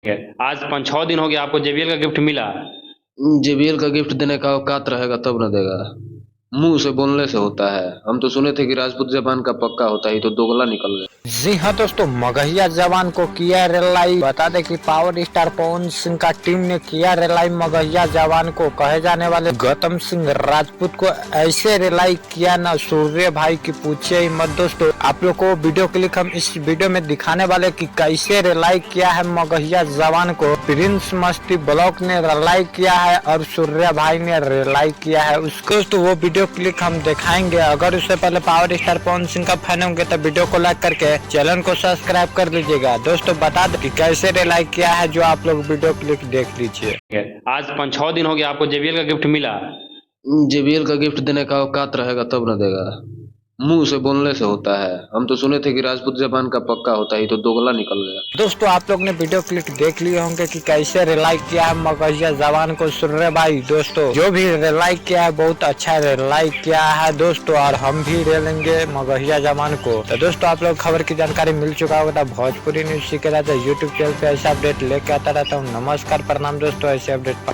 है। आज 5-6 दिन हो गया आपको JBL का गिफ्ट मिला। जेबीएल का गिफ्ट देने का औकात रहेगा तब न देगा। मुंह से बोलने से होता है। हम तो सुने थे कि राजपूत जबान का पक्का होता है, ये तो दोगला निकल गया। जी हाँ दोस्तों, मगहिया जवान को किया रिलाई। बता दें कि पावर स्टार पवन सिंह का टीम ने किया रिलाई मगहिया जवान को। कहे जाने वाले गौतम सिंह राजपूत को ऐसे रिलाई किया ना सूर्य भाई की पूछे ही मत। दोस्तों आप लोग को वीडियो क्लिक हम इस वीडियो में दिखाने वाले कि कैसे रिलाई किया है मगहिया जवान को। प्रिंस मस्ती ब्लॉक ने रिलाई किया है और सूर्य भाई ने रिलाई किया है उसको। तो वो वीडियो क्लिक हम दिखाएंगे। अगर उससे पहले पावर स्टार पवन सिंह का फैन होंगे तो वीडियो को लाइक करके चैनल को सब्सक्राइब कर लीजिएगा। दोस्तों बता दें कि कैसे रिलाई किया है, जो आप लोग वीडियो क्लिक देख लीजिए। आज 5-6 दिन हो गया आपको JBL का गिफ्ट मिला। जेबीएल का गिफ्ट देने का औकात रहेगा तब न देगा। मुंह से बोलने से होता है। हम तो सुने थे कि राजपूत जबान का पक्का होता है, ये तो दोगला निकल गया। दोस्तों आप लोग ने वीडियो क्लिक देख लिए होंगे कि कैसे रिलाई किया है मगहिया जवान को सूर्य भाई। दोस्तों जो भी रिलाई किया है बहुत अच्छा रिलाई किया है दोस्तों, और हम भी रेलेंगे मगहिया जवान को। तो दोस्तों आप लोग खबर की जानकारी मिल चुका होगा। भोजपुरी न्यूज सीखे रहते यूट्यूब चैनल पे ऐसा अपडेट लेके आता रहता हूँ। नमस्कार प्रणाम दोस्तों, ऐसे अपडेट